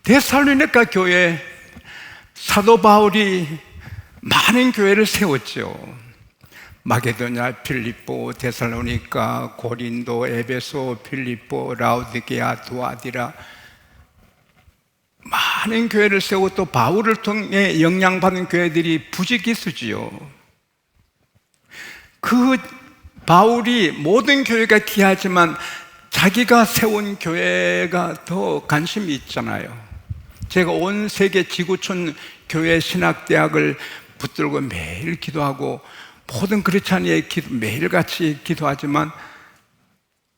데살로니가 교회, 사도 바울이 많은 교회를 세웠죠. 마게도냐, 필립보, 데살로니가, 고린도, 에베소, 필립보, 라오디게아, 두아디라, 많은 교회를 세우고 또 바울을 통해 영향받은 교회들이 부지기수지요. 그 바울이 모든 교회가 귀하지만 자기가 세운 교회가 더 관심이 있잖아요. 제가 온 세계 지구촌 교회 신학대학을 붙들고 매일 기도하고 모든 크리스찬의 매일같이 기도하지만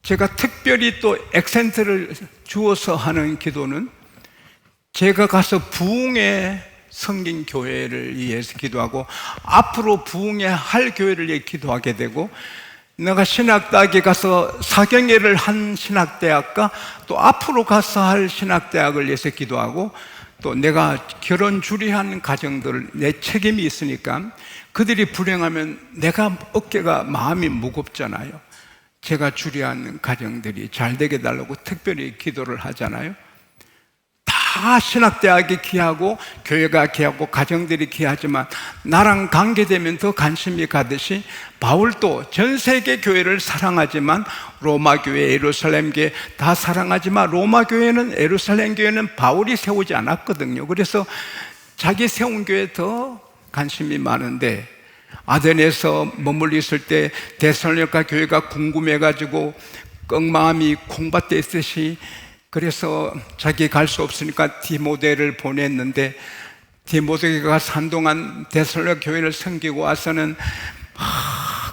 제가 특별히 또 액센트를 주어서 하는 기도는 제가 가서 부흥의 성긴 교회를 위해서 기도하고 앞으로 부흥의 할 교회를 위해 기도하게 되고, 내가 신학대학에 가서 사경예를 한 신학대학과 또 앞으로 가서 할 신학대학을 위해서 기도하고, 또 내가 결혼 주례한 가정들 내 책임이 있으니까 그들이 불행하면 내가 어깨가 마음이 무겁잖아요. 제가 주례한 가정들이 잘 되게 달라고 특별히 기도를 하잖아요. 다 신학대학이 귀하고 교회가 귀하고 가정들이 귀하지만 나랑 관계되면 더 관심이 가듯이 바울도 전 세계 교회를 사랑하지만 로마 교회, 예루살렘 교회 다 사랑하지만 로마 교회는, 예루살렘 교회는 바울이 세우지 않았거든요. 그래서 자기 세운 교회에 더 관심이 많은데, 아덴에서 머물러 있을 때 데살로니가 교회가 궁금해가지고 꺽마음이 콩밭에 있듯이, 그래서 자기 갈 수 없으니까 디모데를 보냈는데, 디모데가 한동안 데살로니가 교회를 섬기고 와서는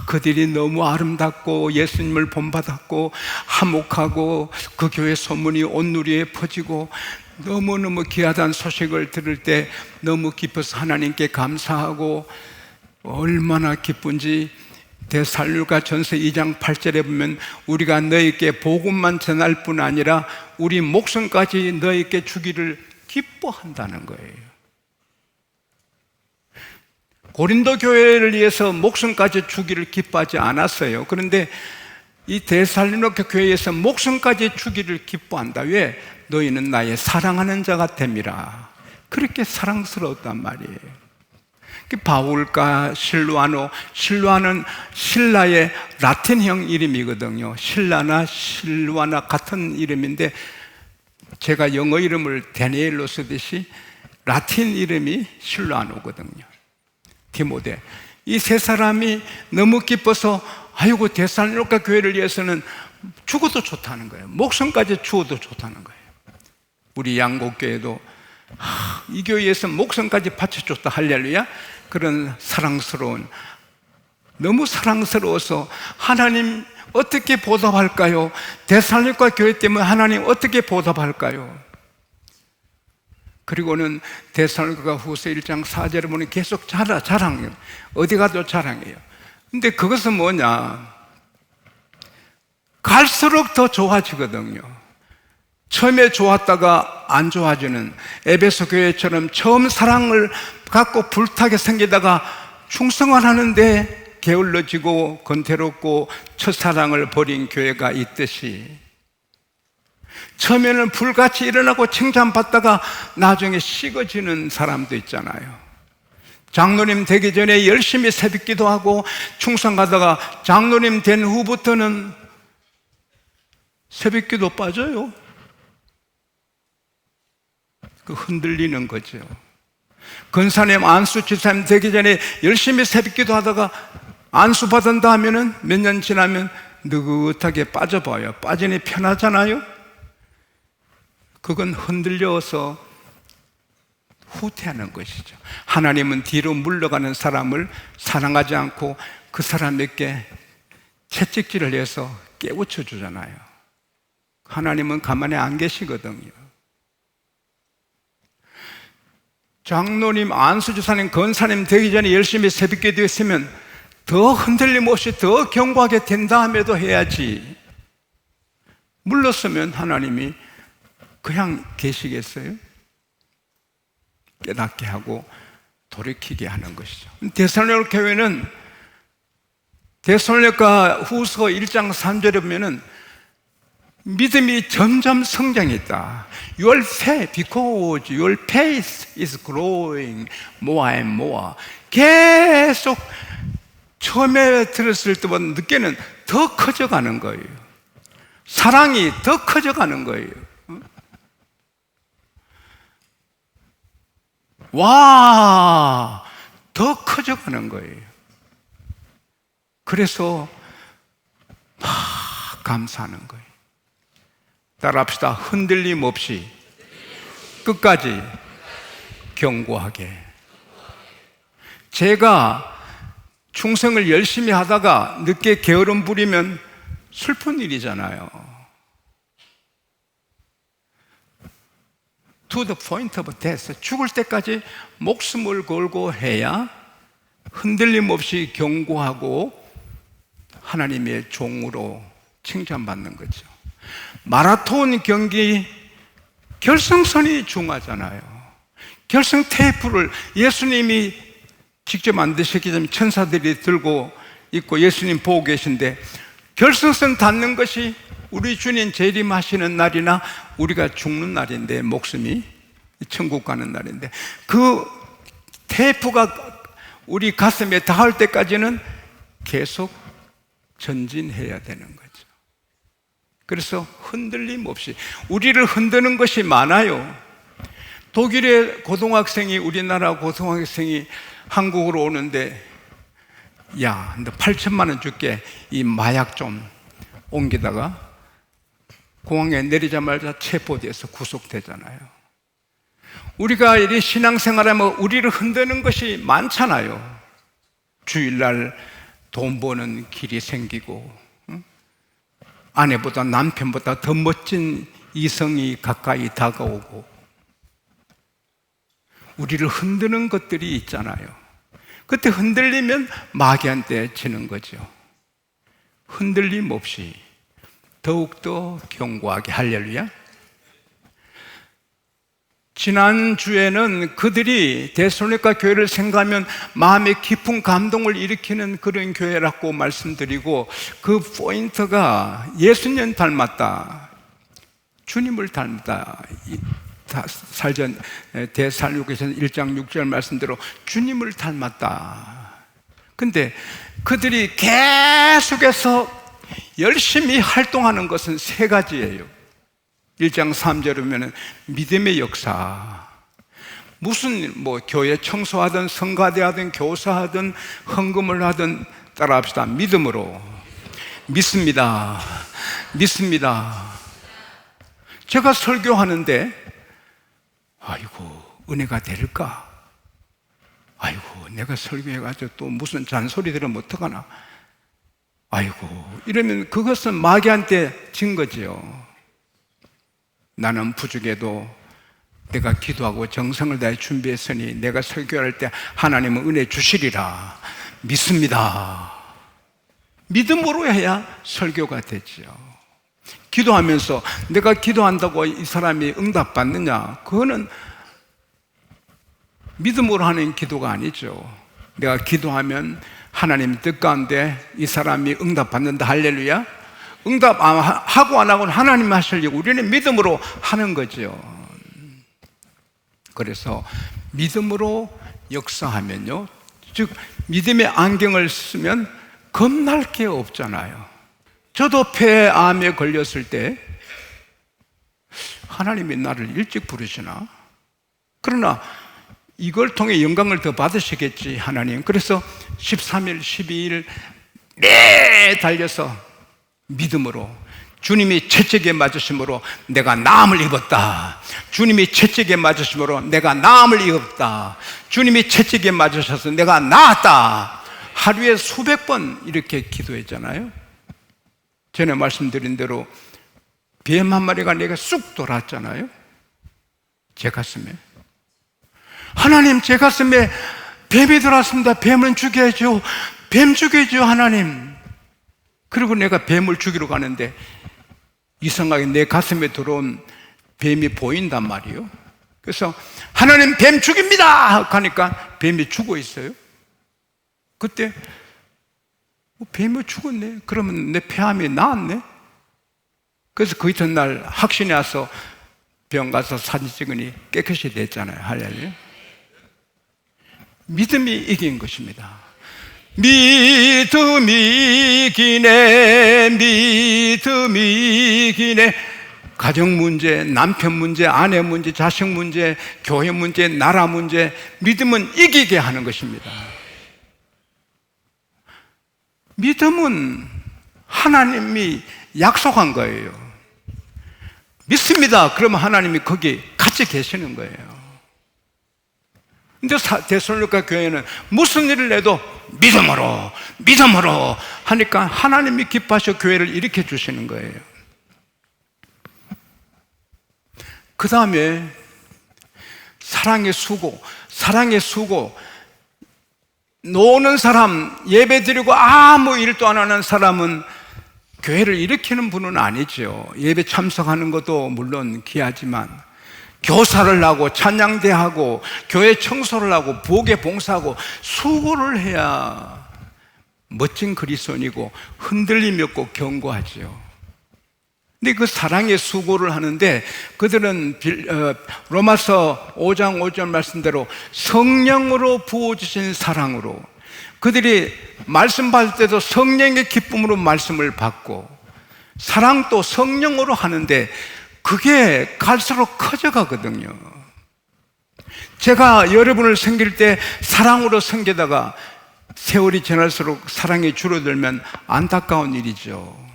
그들이 너무 아름답고 예수님을 본받았고 화목하고 그 교회 소문이 온 누리에 퍼지고 너무너무 귀하다는 소식을 들을 때 너무 기뻐서 하나님께 감사하고, 얼마나 기쁜지 데살로니가 전서 2장 8절에 보면 우리가 너희에게 복음만 전할 뿐 아니라 우리 목숨까지 너희에게 주기를 기뻐한다는 거예요. 고린도 교회를 위해서 목숨까지 주기를 기뻐하지 않았어요. 그런데 이 데살로니가 교회에서 목숨까지 주기를 기뻐한다. 왜? 너희는 나의 사랑하는 자가 됨이라. 그렇게 사랑스러웠단 말이에요. 바울과 실루아노, 실루아는 신라의 라틴형 이름이거든요. 신라나 실루아나 같은 이름인데 제가 영어 이름을 다니엘로 쓰듯이 라틴 이름이 실루아노거든요. 디모데, 이 세 사람이 너무 기뻐서 아이고 데살로니가 교회를 위해서는 죽어도 좋다는 거예요. 목숨까지 주어도 좋다는 거예요. 우리 양곡교회도 이 교회에서 목숨까지 바쳐줬다, 할렐루야. 그런 사랑스러운, 너무 사랑스러워서 하나님 어떻게 보답할까요? 데살로니가 교회 때문에 하나님 어떻게 보답할까요? 그리고는 데살로니가 후서 1장 4절에 보면 계속 자랑해요. 어디 가도 자랑해요. 근데 그것은 뭐냐? 갈수록 더 좋아지거든요. 처음에 좋았다가 안 좋아지는, 에베소 교회처럼 처음 사랑을 갖고 불타게 생기다가 충성을 하는데 게을러지고 건태롭고 첫사랑을 버린 교회가 있듯이, 처음에는 불같이 일어나고 칭찬받다가 나중에 식어지는 사람도 있잖아요. 장로님 되기 전에 열심히 새벽기도 하고 충성하다가 장로님 된 후부터는 새벽기도 빠져요. 그 흔들리는 거죠. 권사님, 안수지사님 되기 전에 열심히 새벽기도 하다가 안수 받은다 하면은 몇 년 지나면 느긋하게 빠져봐요. 빠지니 편하잖아요. 그건 흔들려서 후퇴하는 것이죠. 하나님은 뒤로 물러가는 사람을 사랑하지 않고 그 사람에게 채찍질을 해서 깨우쳐 주잖아요. 하나님은 가만히 안 계시거든요. 장로님, 안수지사님, 권사님 되기 전에 열심히 새벽기도 했으면 더 흔들림 없이 더 견고하게 된 다음에도 해야지. 물렀으면 하나님이 그냥 계시겠어요? 깨닫게 하고 돌이키게 하는 것이죠. 데살로니가 교회는 데살로니가 후서 1장 3절에 보면은 믿음이 점점 성장했다. Your faith, because your faith is growing more and more. 계속 처음에 들었을 때보다 늦게는 더 커져가는 거예요. 사랑이 더 커져가는 거예요. 와, 더 커져가는 거예요. 그래서 막 감사하는 거예요. 따라합시다. 흔들림 없이 끝까지 견고하게. 제가 충성을 열심히 하다가 늦게 게으름 부리면 슬픈 일이잖아요. To the point of death. 죽을 때까지 목숨을 걸고 해야 흔들림 없이 견고하고 하나님의 종으로 칭찬받는 거죠. 마라톤 경기 결승선이 중요하잖아요. 결승 테이프를 예수님이 직접 만드셨기 때문에 천사들이 들고 있고 예수님 보고 계신데, 결승선 닿는 것이 우리 주님 재림하시는 날이나 우리가 죽는 날인데, 목숨이 천국 가는 날인데, 그 테이프가 우리 가슴에 닿을 때까지는 계속 전진해야 되는 거죠. 그래서 흔들림 없이, 우리를 흔드는 것이 많아요. 독일의 고등학생이, 우리나라 고등학생이 한국으로 오는데, 야, 너 8천만 원 줄게, 이 마약 좀 옮기다가 공항에 내리자마자 체포돼서 구속되잖아요. 우리가 이 신앙생활하면 우리를 흔드는 것이 많잖아요. 주일날 돈 버는 길이 생기고, 아내보다 남편보다 더 멋진 이성이 가까이 다가오고, 우리를 흔드는 것들이 있잖아요. 그때 흔들리면 마귀한테 지는 거죠. 흔들림 없이 더욱더 견고하게. 할렐루야. 지난주에는 그들이 데살로니가 교회를 생각하면 마음에 깊은 감동을 일으키는 그런 교회라고 말씀드리고, 그 포인트가 예수님 닮았다, 주님을 닮았다. 살전 데살로니가서 1장 6절 말씀대로 주님을 닮았다. 근데 그들이 계속해서 열심히 활동하는 것은 세 가지예요. 1장 3절에 보면 믿음의 역사. 무슨 교회 청소하든 성가대하든 교사하든 헌금을 하든 따라합시다. 믿음으로. 믿습니다. 믿습니다. 제가 설교하는데, 아이고, 은혜가 될까? 아이고, 내가 설교해가지고 또 무슨 잔소리 들으면 어떡하나? 아이고, 이러면 그것은 마귀한테 진 거지요. 나는 부족해도 내가 기도하고 정성을 다해 준비했으니 내가 설교할 때 하나님은 은혜 주시리라. 믿습니다. 믿음으로 해야 설교가 되죠. 기도하면서 내가 기도한다고 이 사람이 응답받느냐? 그거는 믿음으로 하는 기도가 아니죠. 내가 기도하면 하나님 뜻 가운데 이 사람이 응답받는다. 할렐루야. 응답하고 안 하고는 하나님 하실 일, 우리는 믿음으로 하는 거죠. 그래서 믿음으로 역사하면요, 즉 믿음의 안경을 쓰면 겁날 게 없잖아요. 저도 폐암에 걸렸을 때 하나님이 나를 일찍 부르시나? 그러나 이걸 통해 영광을 더 받으시겠지, 하나님. 그래서 13일, 12일 네 달려서 믿음으로, 주님이 채찍에 맞으심으로 내가 나음을 입었다. 주님이 채찍에 맞으심으로 내가 나음을 입었다. 주님이 채찍에 맞으셔서 내가 나았다. 하루에 수백 번 이렇게 기도했잖아요. 전에 말씀드린 대로 뱀 한 마리가 내가 쑥 돌았잖아요. 제 가슴에. 하나님, 제 가슴에 뱀이 들어왔습니다. 뱀은 죽여야죠. 뱀 죽여야죠, 하나님. 그리고 내가 뱀을 죽이러 가는데 이상하게 내 가슴에 들어온 뱀이 보인단 말이에요. 그래서 하나님, 뱀 죽입니다 하니까 뱀이 죽어 있어요. 그때 뱀이 죽었네. 그러면 내 폐암이 나았네. 그래서 그 이튿날 확신이 와서 병 가서 사진 찍으니 깨끗이 됐잖아요. 할렐루야. 믿음이 이긴 것입니다. 믿음이 이기네, 믿음이 이기네. 가정 문제, 남편 문제, 아내 문제, 자식 문제, 교회 문제, 나라 문제, 믿음은 이기게 하는 것입니다. 믿음은 하나님이 약속한 거예요. 믿습니다. 그러면 하나님이 거기 같이 계시는 거예요. 근데 데살로니가 교회는 무슨 일을 내도 믿음으로 하니까 하나님이 기뻐하셔 교회를 일으켜 주시는 거예요. 그 다음에 사랑의 수고. 노는 사람, 예배 드리고 아무 일도 안 하는 사람은 교회를 일으키는 분은 아니죠. 예배 참석하는 것도 물론 귀하지만 교사를 하고 찬양대 하고 교회 청소를 하고 부엌에 봉사하고 수고를 해야 멋진 그리스도인이고 흔들림이 없고 견고하죠. 근데 그 사랑의 수고를 하는데 그들은 로마서 5장 5절 말씀대로 성령으로 부어주신 사랑으로, 그들이 말씀 받을 때도 성령의 기쁨으로 말씀을 받고 사랑도 성령으로 하는데 그게 갈수록 커져가거든요. 제가 여러분을 섬길 때 사랑으로 섬기다가 세월이 지날수록 사랑이 줄어들면 안타까운 일이죠.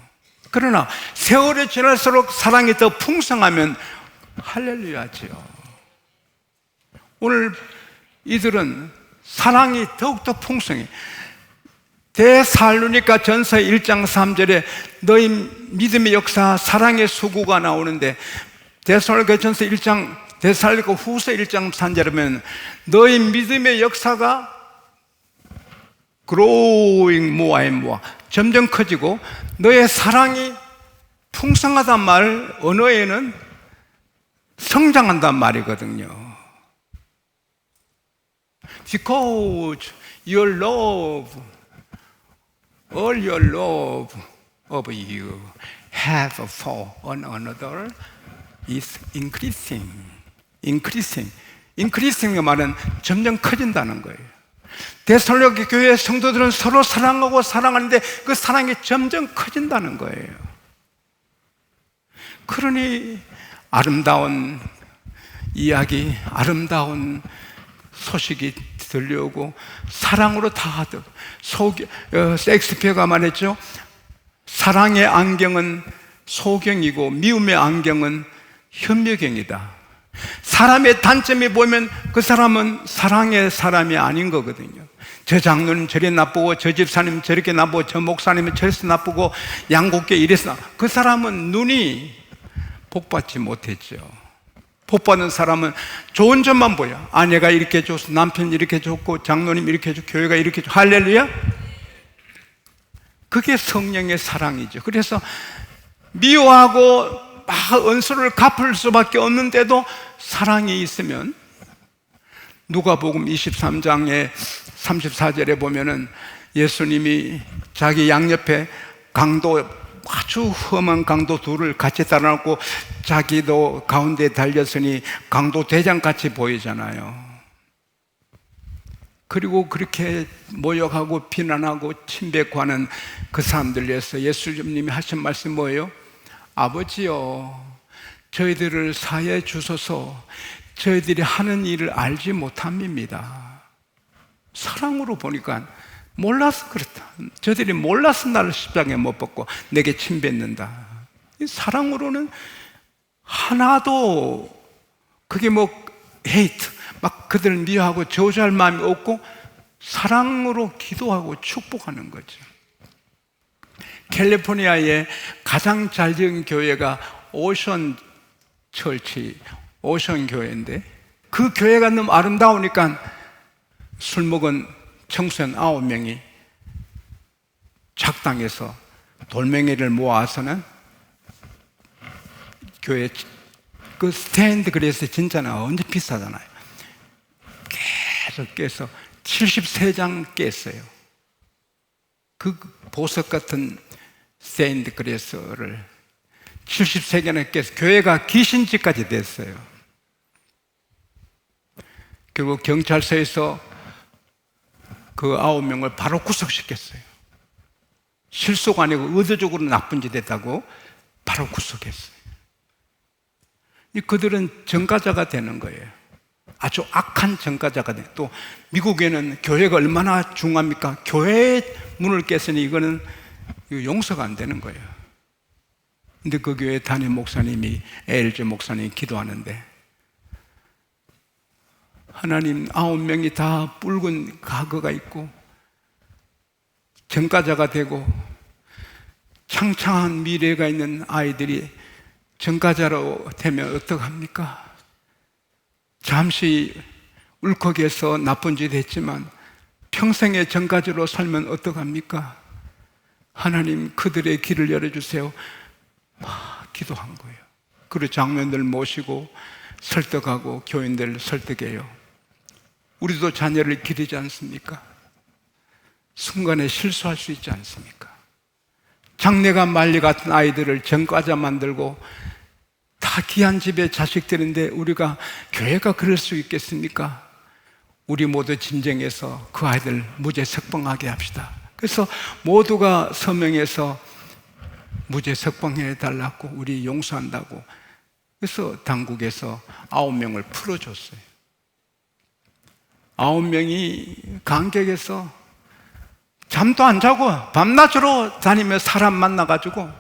그러나 세월이 지날수록 사랑이 더 풍성하면 할렐루야죠. 오늘 이들은 사랑이 더욱더 풍성해. 데살로니가 전서 1장 3절에 너희 믿음의 역사, 사랑의 수고가 나오는데, 데살로니가 전서 1장, 데살로니가 후서 1장 3절에 보면 너희 믿음의 역사가 growing more and more, 점점 커지고 너의 사랑이 풍성하단 말, 언어에는 성장한단 말이거든요. Because your love, all your love of you have for one another is increasing. increasing의 말은 점점 커진다는 거예요. 데살로니가 교회 성도들은 서로 사랑하고 사랑하는데 그 사랑이 점점 커진다는 거예요. 그러니 아름다운 이야기, 아름다운 소식이 들려오고 사랑으로 다 셰익스피어가 말했죠. 사랑의 안경은 소경이고 미움의 안경은 현미경이다. 사람의 단점이 보이면 그 사람은 사랑의 사람이 아닌 거거든요. 저 장로는 저리 나쁘고 저 집사님은 저렇게 나쁘고 저 목사님은 저래서 나쁘고 양곡계 이래서, 그 사람은 눈이 복받지 못했죠. 복받는 사람은 좋은 점만 보여. 아내가 이렇게 해줘서, 남편이 이렇게 해줬고, 장로님 이렇게 해주고, 교회가 이렇게 해주고, 할렐루야. 그게 성령의 사랑이죠. 그래서 미워하고 막 은수를 갚을 수밖에 없는데도 사랑이 있으면, 누가복음 23장에 34절에 보면은 예수님이 자기 양옆에 강도, 아주 험한 강도 둘을 같이 따라놓고 자기도 가운데 달렸으니 강도 대장같이 보이잖아요. 그리고 그렇게 모욕하고 비난하고 침뱉고하는 그 사람들 위해서 예수님이 하신 말씀이 뭐예요? 아버지여, 저희들을 사해 주소서. 저희들이 하는 일을 알지 못함입니다. 사랑으로 보니까 몰라서 그렇다. 저들이 몰라서 나를 십자가에 못 박고 내게 침뱉는다. 사랑으로는 하나도 그게 뭐 헤이트, 막 그들을 미워하고 저주할 마음이 없고 사랑으로 기도하고 축복하는 거죠. 캘리포니아의 가장 잘 지은 교회가 오션 철치, 오션 교회인데, 그 교회가 너무 아름다우니까 술 먹은 청소년 9명이 작당해서 돌멩이를 모아서는 교회 그 스탠드, 그래서 진짜는 언제 비싸잖아요. 계속 깨서 73장 깼어요. 그 보석 같은 스탠드 그래서를 70세기나 깨서 교회가 귀신집까지 됐어요. 결국 경찰서에서 그 9명을 바로 구속시켰어요. 실수가 아니고 의도적으로 나쁜 짓 했다고 바로 구속했어요. 그들은 전과자가 되는 거예요. 아주 악한 전과자가 돼. 또 미국에는 교회가 얼마나 중요합니까? 교회의 문을 깼으니 이거는 용서가 안 되는 거예요. 근데 그 교회 담임 목사님이 LG 목사님이 기도하는데 하나님 9명이 다 붉은 과거가 있고 전과자가 되고 창창한 미래가 있는 아이들이 전과자로 되면 어떡합니까? 잠시 울컥해서 나쁜 짓 했지만 평생의 전과자로 살면 어떡합니까? 하나님 그들의 길을 열어주세요. 기도한 거예요. 그리고 장로들 모시고 설득하고 교인들 설득해요. 우리도 자녀를 기르지 않습니까? 순간에 실수할 수 있지 않습니까? 장래가 말리 같은 아이들을 전과자 만들고 다 귀한 집의 자식들인데 우리가 교회가 그럴 수 있겠습니까? 우리 모두 진정해서 그 아이들 무죄 석방하게 합시다. 그래서 모두가 서명해서 무죄 석방해 달라고 우리 용서한다고. 그래서 당국에서 9명을 풀어줬어요. 9명이 감격해서 잠도 안 자고 밤낮으로 다니며 사람 만나가지고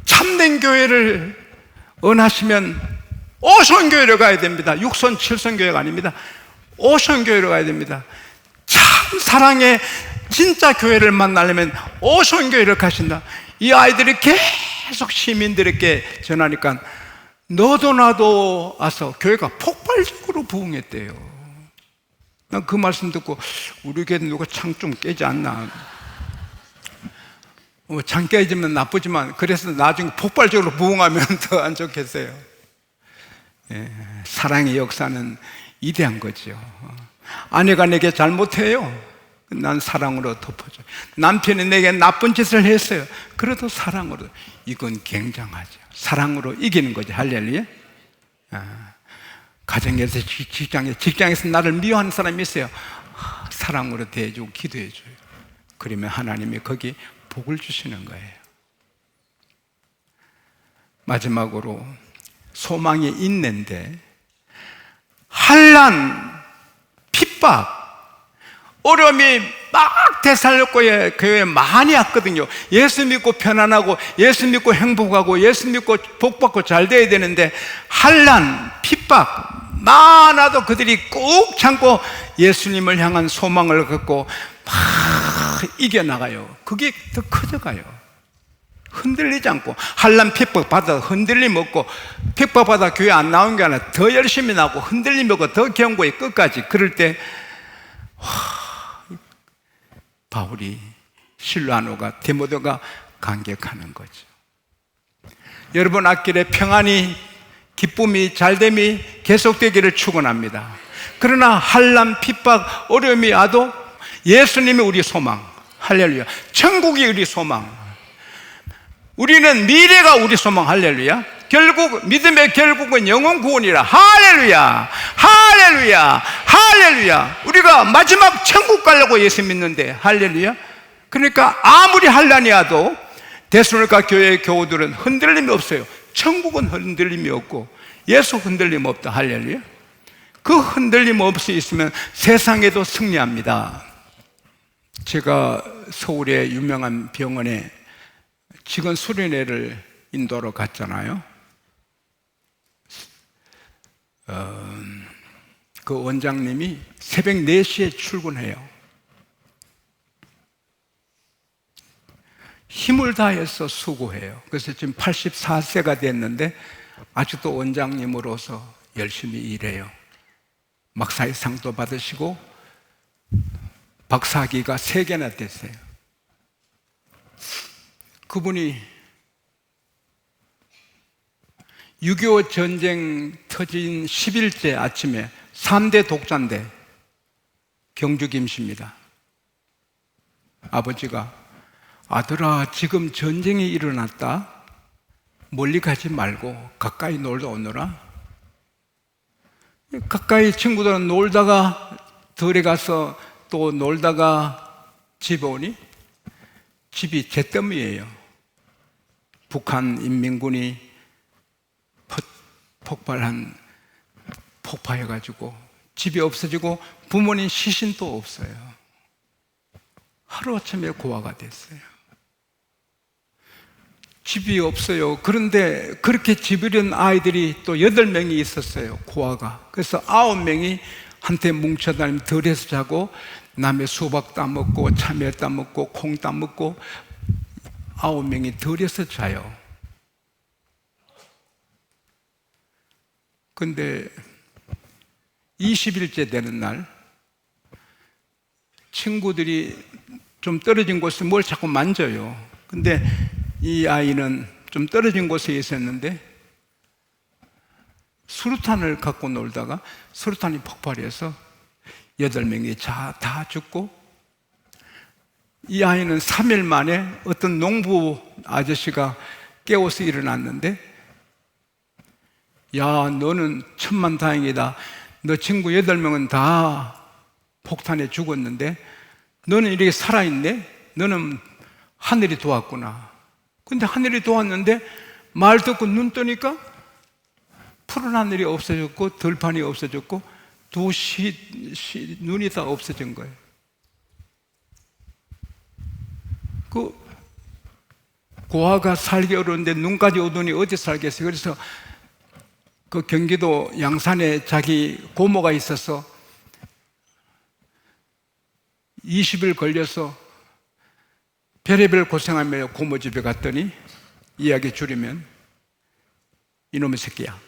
참된 교회를 원하시면 오션교회로 가야 됩니다. 6선, 7선 교회가 아닙니다. 오션교회로 가야 됩니다. 참 사랑의 진짜 교회를 만나려면 오션교회를 가신다. 이 아이들이 계속 시민들에게 전하니까 너도 나도 와서 교회가 폭발적으로 부흥했대요. 난 그 말씀 듣고 우리 교회 누가 창 좀 깨지 않나. 창 깨지면 나쁘지만 그래서 나중에 폭발적으로 부흥하면 더 안 좋겠어요. 사랑의 역사는 위대한 거죠. 아내가 내게 잘못해요. 난 사랑으로 덮어줘요. 남편이 내게 나쁜 짓을 했어요. 그래도 사랑으로. 이건 굉장하죠. 사랑으로 이기는 거죠. 할렐루야. 가정에서 직장에서 나를 미워하는 사람이 있어요. 사랑으로 대해주고 기도해줘요. 그러면 하나님이 거기 복을 주시는 거예요. 마지막으로 소망이 있는데 환난, 핍박, 어려움이 막 데살로니가 교회에 많이 왔거든요. 예수 믿고 편안하고 예수 믿고 행복하고 예수 믿고 복받고 잘 돼야 되는데 환난, 핍박 많아도 그들이 꾹 참고 예수님을 향한 소망을 갖고 막 이겨나가요. 그게 더 커져가요. 흔들리지 않고 환난 핍박 받아 흔들림 없고 핍박 받아 교회 안 나온 게 아니라 더 열심히 나고 흔들림 없고 더 견고히 끝까지. 그럴 때 바울이 실로아노가 디모데가 감격하는 거죠. 여러분 앞길에 평안이 기쁨이 잘됨이 계속되기를 축원합니다. 그러나 환난 핍박 어려움이 와도 예수님이 우리 소망. 할렐루야. 천국이 우리 소망. 우리는 미래가 우리 소망. 할렐루야. 결국 믿음의 결국은 영혼 구원이라. 할렐루야. 할렐루야. 할렐루야. 우리가 마지막 천국 가려고 예수 믿는데. 할렐루야. 그러니까 아무리 환난이 와도 데살로니가 교회의 교우들은 흔들림이 없어요. 천국은 흔들림이 없고 예수 흔들림 없다. 할렐루야. 그 흔들림 없이 있으면 세상에도 승리합니다. 제가 서울의 유명한 병원에 직원 수련회를 인도하러 갔잖아요. 그 원장님이 새벽 4시에 출근해요. 힘을 다해서 수고해요. 그래서 지금 84세가 됐는데 아직도 원장님으로서 열심히 일해요. 막사의 상도 받으시고 박사학위가 3개나 됐어요. 그분이 6.25 전쟁 터진 10일째 아침에 3대 독자인데 경주 김씨입니다. 아버지가 아들아 지금 전쟁이 일어났다. 멀리 가지 말고 가까이 놀다 오너라. 가까이 친구들은 놀다가 덜에 가서 또 놀다가 집에 오니 집이 잿더미예요. 북한 인민군이 폭파해가지고 집이 없어지고 부모님 시신도 없어요. 하루아침에 고아가 됐어요. 집이 없어요. 그런데 그렇게 집 잃은 아이들이 또 8명이 있었어요, 고아가. 그래서 9명이 한테 뭉쳐다니면 덜에서 자고 남의 수박 따먹고 참외 따먹고 콩 따먹고 9명이 덜에서 자요. 근데 20일째 되는 날 친구들이 좀 떨어진 곳에 뭘 자꾸 만져요. 근데 이 아이는 좀 떨어진 곳에 있었는데 수류탄을 갖고 놀다가 수류탄이 폭발해서 8명이 다 죽고, 이 아이는 3일 만에 어떤 농부 아저씨가 깨워서 일어났는데, 야, 너는 천만다행이다. 너 친구 8명은 다 폭탄에 죽었는데 너는 이렇게 살아있네? 너는 하늘이 도왔구나. 근데 하늘이 도왔는데 말 듣고 눈 뜨니까 푸른 하늘이 없어졌고 들판이 없어졌고 눈이 다 없어진 거예요. 그 고아가 살기 어려운데 눈까지 오더니 어디 살겠어요? 그래서 그 경기도 양산에 자기 고모가 있어서 20일 걸려서 별의별 고생하며 고모 집에 갔더니, 이야기 줄이면 이놈의 새끼야,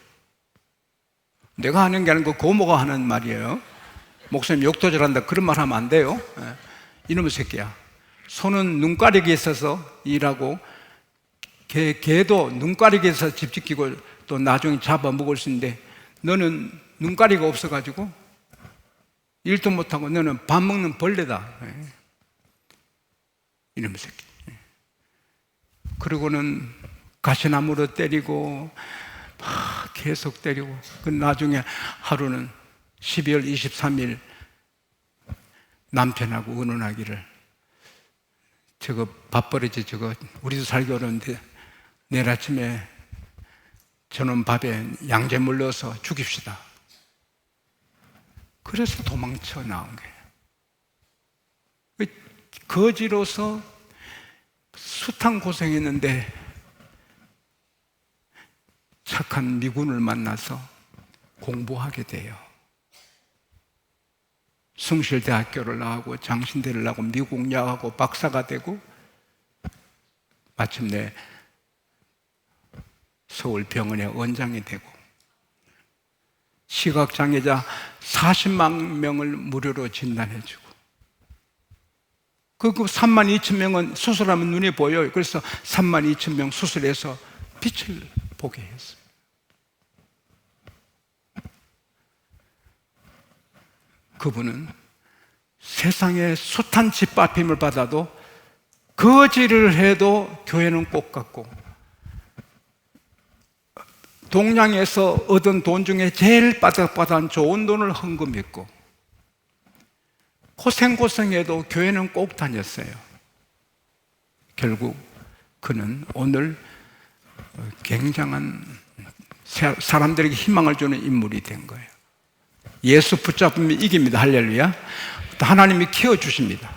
내가 하는 게 아니고 고모가 하는 말이에요. 목사님 욕도 잘한다 그런 말 하면 안 돼요. 이놈의 새끼야, 소는 눈가리기에 있어서 일하고 개도 눈가리기에 있어서 집 지키고 또 나중에 잡아먹을 수 있는데 너는 눈가리가 없어가지고 일도 못하고 너는 밥 먹는 벌레다. 이놈의 새끼. 그러고는 가시나무로 때리고 계속 때리고, 그 나중에 하루는 12월 23일 남편하고 의논하기를, 저거 밥버릇이 저거 우리도 살기 어려운데 내일 아침에 저놈 밥에 양잿물 넣어서 죽입시다. 그래서 도망쳐 나온 거예요. 거지로서 숱한 고생했는데 착한 미군을 만나서 공부하게 돼요. 숭실대학교를 나오고 장신대를 나오고 미국 야하고 박사가 되고 마침내 서울병원의 원장이 되고, 시각장애자 40만 명을 무료로 진단해주고, 그 3만 2천 명은 수술하면 눈에 보여요. 그래서 3만 2천 명 수술해서 빛을 보게 했어요. 그분은 세상에 숱한 짓밟힘을 받아도 거지를 해도 교회는 꼭 갔고, 동양에서 얻은 돈 중에 제일 바닥바닥한 좋은 돈을 헌금했고, 고생해도 교회는 꼭 다녔어요. 결국 그는 오늘 굉장한 사람들에게 희망을 주는 인물이 된 거예요. 예수 붙잡으면 이깁니다. 할렐루야. 하나님이 키워주십니다.